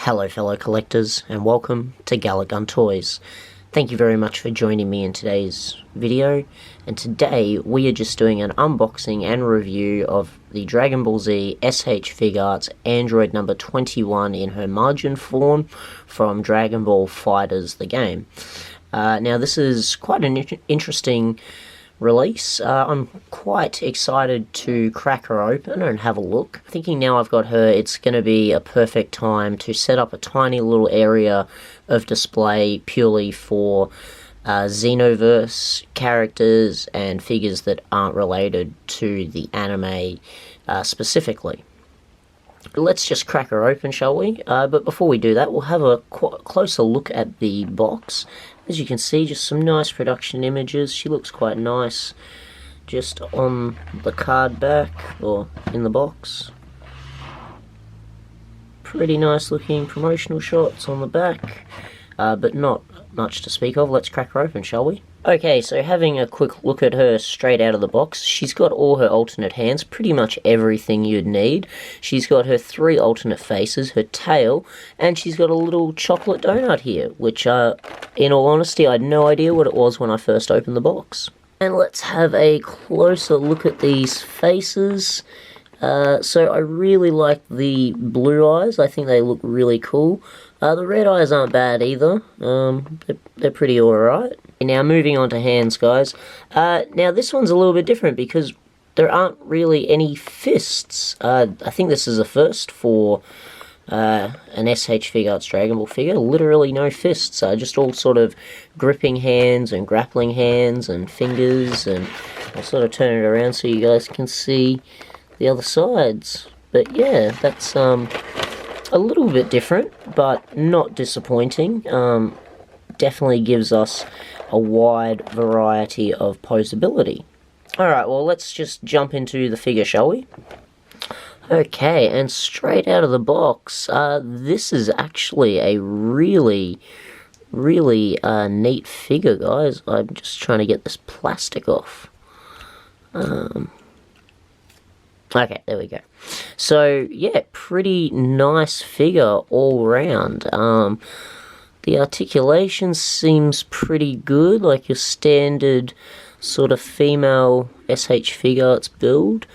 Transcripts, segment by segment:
Hello fellow collectors, and welcome to Gallic Gun Toys. Thank you very much for joining me in today's video, and today we are just doing an unboxing and review of the Dragon Ball Z SH Figuarts Android number 21 in her margin form from Dragon Ball Fighterz the game. Now this is quite an interesting release. I'm quite excited to crack her open and have a look. Thinking now I've got her, it's going to be a perfect time to set up a tiny little area of display purely for Xenoverse characters and figures that aren't related to the anime specifically. Let's just crack her open, shall we? But before we do that, we'll have a closer look at the box. As you can see, just some nice production images. She looks quite nice just on the card back, or in the box. Pretty nice looking promotional shots on the back, but not much to speak of. Let's crack her open, shall we? Okay, so having a quick look at her straight out of the box, she's got all her alternate hands, pretty much everything you'd need. She's got her 3 alternate faces, her tail, and she's got a little chocolate donut here, which, in all honesty, I had no idea what it was when I first opened the box. And let's have a closer look at these faces. So I really like the blue eyes. I think they look really cool. The red eyes aren't bad either. They're pretty alright. Now moving on to hands, guys. Now this one's a little bit different because there aren't really any fists. I think this is a first for an SH Figuarts Dragon Ball figure. Literally no fists. Just all sort of gripping hands and grappling hands and fingers. And I'll sort of turn it around so you guys can see the other sides. But yeah, that's a little bit different, but not disappointing. Definitely gives us a wide variety of posability. Alright, well let's just jump into the figure, shall we? Okay, and straight out of the box, this is actually a really neat figure, guys. I'm just trying to get this plastic off. Okay, there we go. So, yeah, pretty nice figure all round. The articulation seems pretty good, like your standard sort of female SH Figuarts build.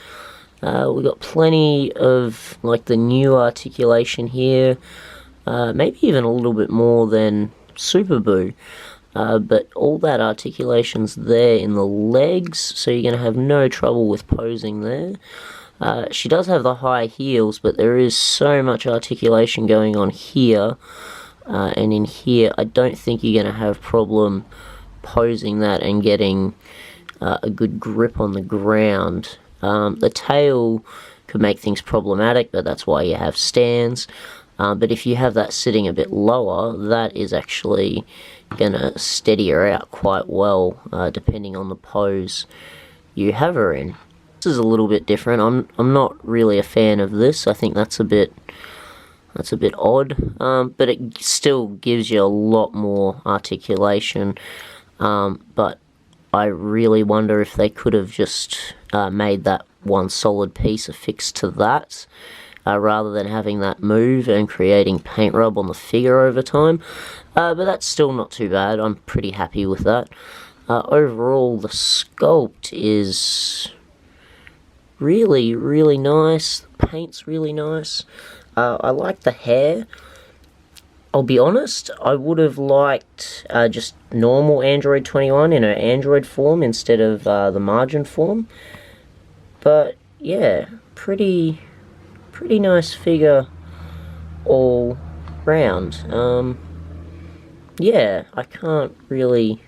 We've got plenty of, like, the new articulation here. Maybe even a little bit more than Super Boo. But all that articulation's there in the legs, so you're going to have no trouble with posing there. She does have the high heels, but there is so much articulation going on here, and in here. I don't think you're going to have problem posing that and getting a good grip on the ground. The tail could make things problematic, but that's why you have stands. But if you have that sitting a bit lower, that is actually going to steady her out quite well, depending on the pose you have her in. This is a little bit different. I'm not really a fan of this. I think that's a bit odd, but it still gives you a lot more articulation. But I really wonder if they could have just made that one solid piece affixed to that, rather than having that move and creating paint rub on the figure over time. But that's still not too bad. I'm pretty happy with that. Overall, the sculpt is really nice. The paint's really nice. I like the hair. I'll be honest, I would have liked just normal Android 21 in her Android form instead of the margin form. But yeah, pretty nice figure all round. Yeah, I can't really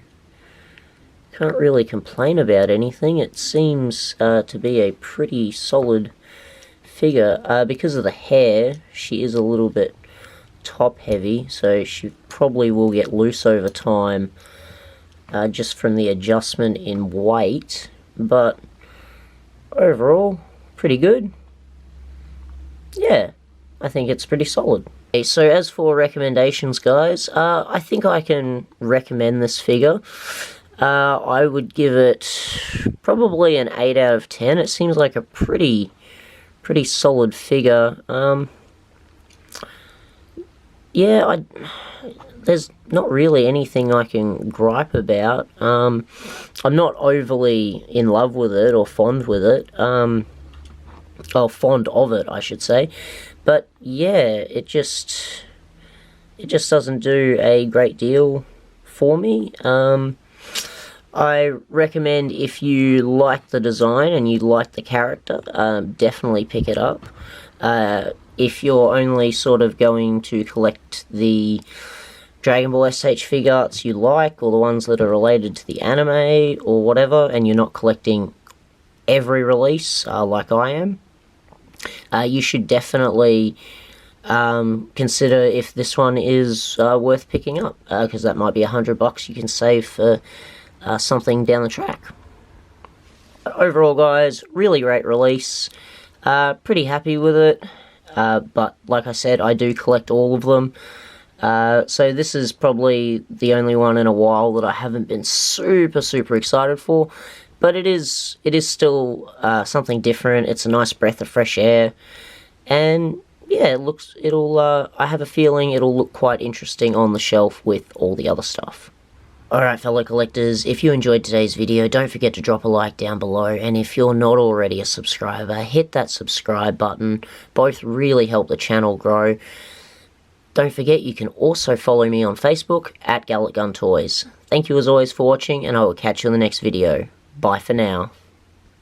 complain about anything. It seems to be a pretty solid figure. Because of the hair, she is a little bit top heavy, so she probably will get loose over time, just from the adjustment in weight, but overall pretty good. Yeah, I think it's pretty solid. Okay, so as for recommendations, guys, I think I can recommend this figure. I would give it probably an 8 out of 10. It seems like a pretty solid figure. yeah, there's not really anything I can gripe about. I'm not overly in love with it or fond with it. Oh, fond of it, I should say. But yeah, it just doesn't do a great deal for me. I recommend, if you like the design and you like the character, definitely pick it up. If you're only sort of going to collect the Dragon Ball SH Figuarts you like, or the ones that are related to the anime or whatever, and you're not collecting every release like I am, you should definitely consider if this one is worth picking up, because that might be $100 you can save for something down the track. Overall, guys, really great release. Pretty happy with it, but like I said, I do collect all of them. So this is probably the only one in a while that I haven't been super excited for, but it is still something different. It's a nice breath of fresh air, and yeah, I have a feeling it'll look quite interesting on the shelf with all the other stuff. Alright, fellow collectors, if you enjoyed today's video, don't forget to drop a like down below, and if you're not already a subscriber, hit that subscribe button. Both really help the channel grow. Don't forget, you can also follow me on Facebook at GalletGunToys. Thank you as always for watching, and I will catch you in the next video. Bye for now.